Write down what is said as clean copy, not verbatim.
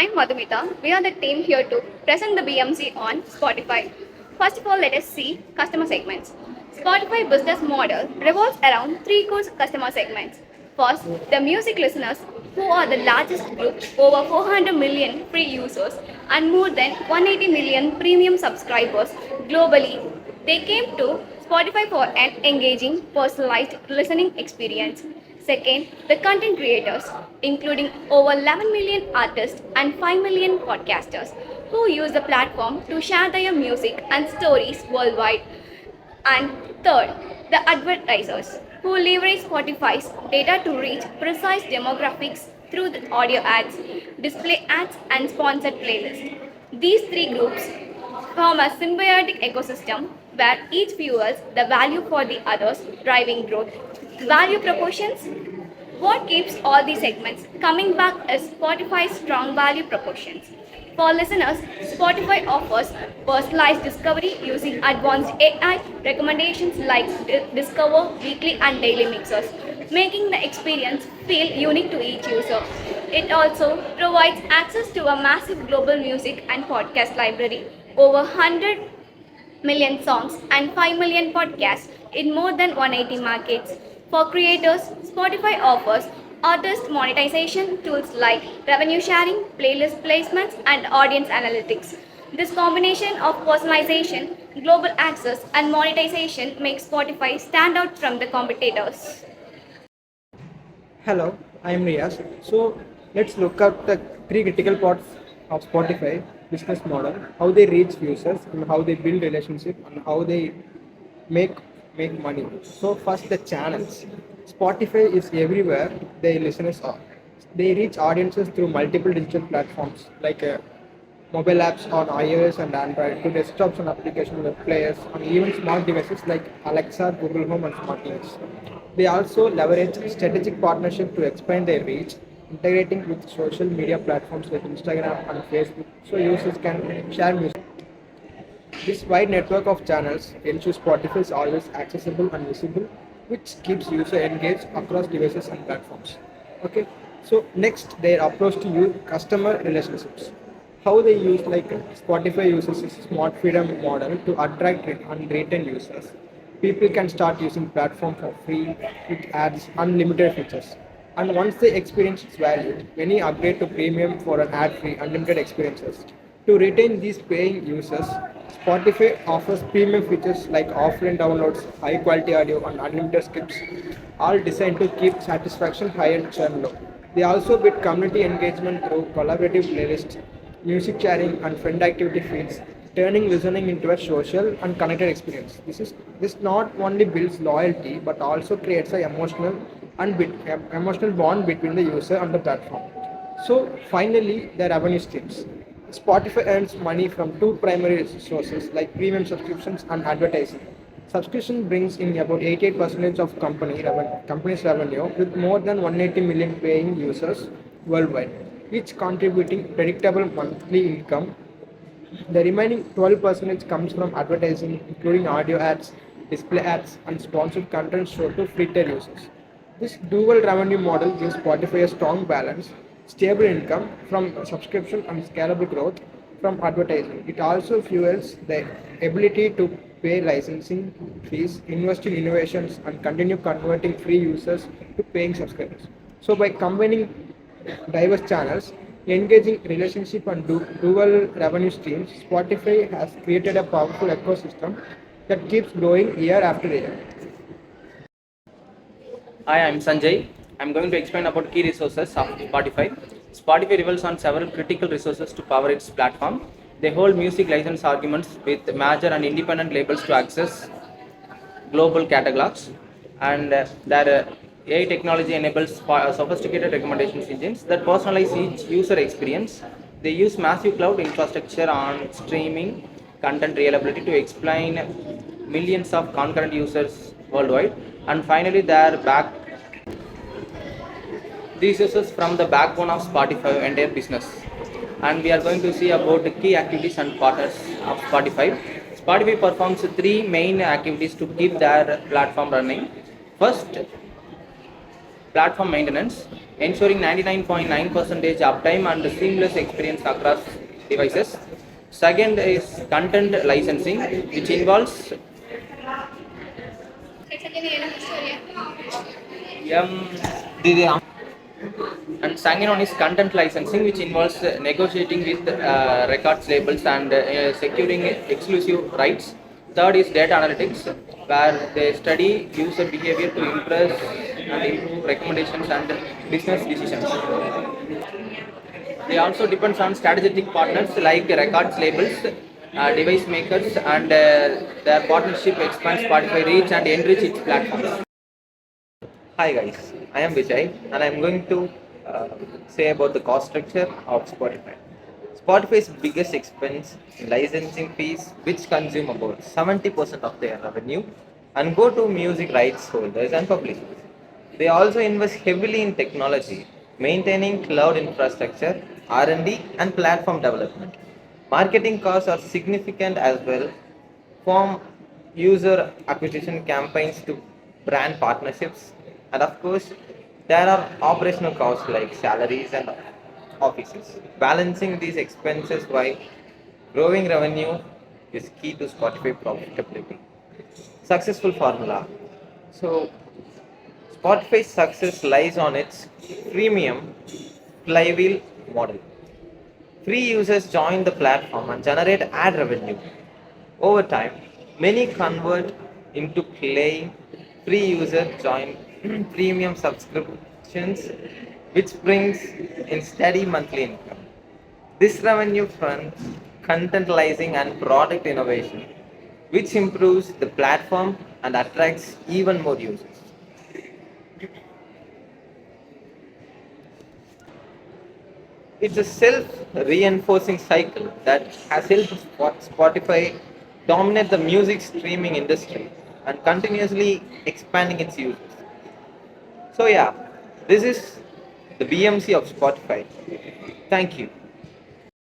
I'm Madhumita. We are the team here to present the BMC on Spotify. First of all, let us see customer segments. Spotify business model revolves around three core customer segments. First, the music listeners, who are the largest group, over 400 million free users and more than 180 million premium subscribers globally. They came to Spotify for an engaging, personalized listening experience. Second, the content creators, including over 11 million artists and 5 million podcasters, who use the platform to share their music and stories worldwide. And third, the advertisers, who leverage Spotify's data to reach precise demographics through the audio ads, display ads, and sponsored playlists. These three groups form a symbiotic ecosystem where each fuels the value for the others, driving growth. Value proportions. What keeps all these segments coming back is Spotify's strong value proportions. For listeners, Spotify offers personalized discovery using advanced AI recommendations like Discover, Weekly, and Daily Mixers, making the experience feel unique to each user. It also provides access to a massive global music and podcast library, over 100 million songs and 5 million podcasts in more than 180 markets. For creators, Spotify offers artist monetization tools like revenue sharing, playlist placements, and audience analytics. This combination of personalization, global access, and monetization makes Spotify stand out from the competitors. Hello, I am Riaz. So let's look at the three critical parts of Spotify business model: how they reach users, and how they build relationship, and how they make make money. So first, the channels. Spotify is everywhere their listeners are. They reach audiences through multiple digital platforms like mobile apps on iOS and Android to desktops and application web players and even smart devices like Alexa, Google Home and smart TVs. They also leverage strategic partnership to expand their reach, integrating with social media platforms like Instagram and Facebook so users can share music. This wide network of channels ensures Spotify is always accessible and visible, which keeps user engaged across devices and platforms. Okay, so next their approach to use customer relationships. How they use like Spotify uses a smart freedom model to attract and retain users. People can start using platform for free with ads, unlimited features. And once they experience its value, many upgrade to premium for an ad-free, unlimited experiences. To retain these paying users, Spotify offers premium features like offline downloads, high quality audio, and unlimited skips, all designed to keep satisfaction high and churn low. They also build community engagement through collaborative playlists, music sharing, and friend activity feeds, turning listening into a social and connected experience. This not only builds loyalty but also creates an emotional bond between the user and the platform. So finally, the revenue streams. Spotify earns money from two primary sources like premium subscriptions and advertising. Subscription brings in about 88% of company's revenue with more than 180 million paying users worldwide, each contributing predictable monthly income. The remaining 12% comes from advertising, including audio ads, display ads, and sponsored content shown to free tier users. This dual revenue model gives Spotify a strong balance, stable income from subscription and scalable growth from advertising. It also fuels the ability to pay licensing fees, invest in innovations, and continue converting free users to paying subscribers. So, by combining diverse channels, engaging relationship and dual revenue streams, Spotify has created a powerful ecosystem that keeps growing year after year. Hi, I'm Sanjay. I'm going to explain about key resources of Spotify. Spotify relies on several critical resources to power its platform. They hold music license arguments with major and independent labels to access global catalogs, and their AI technology enables sophisticated recommendations engines that personalize each user experience. They use massive cloud infrastructure on streaming content reliability to explain millions of concurrent users worldwide. And finally, their back these uses from the backbone of Spotify entire business. And we are going to see about the key activities and partners of Spotify. Spotify performs three main activities to keep their platform running. First, platform maintenance, ensuring 99.9% uptime and seamless experience across devices. Second is content licensing, which involves um, and second one is content licensing, which involves negotiating with records labels and securing exclusive rights. Third is data analytics, where they study user behavior to impress and improve recommendations and business decisions. They also depends on strategic partners like records labels, device makers, and their partnership expands Spotify reach and enrich its platforms. Hi guys, I am Vijay and I am going to uh, say about the cost structure of Spotify. Spotify's biggest expense is licensing fees, which consume about 70% of their revenue and go to music rights holders and publishers. They also invest heavily in technology, maintaining cloud infrastructure, R&D, and platform development. Marketing costs are significant as well, from user acquisition campaigns to brand partnerships, and of course, there are operational costs like salaries and offices. Balancing these expenses while growing revenue is key to Spotify profitability. Successful formula. So, Spotify's success lies on its freemium flywheel model. Free users join the platform and generate ad revenue. Over time, many convert into paying free user join premium subscriptions, which brings in steady monthly income. This revenue funds content licensing and product innovation, which improves the platform and attracts even more users. It's a self-reinforcing cycle that has helped Spotify dominate the music streaming industry and continuously expanding its users. So yeah, this is the BMC of Spotify. Thank you.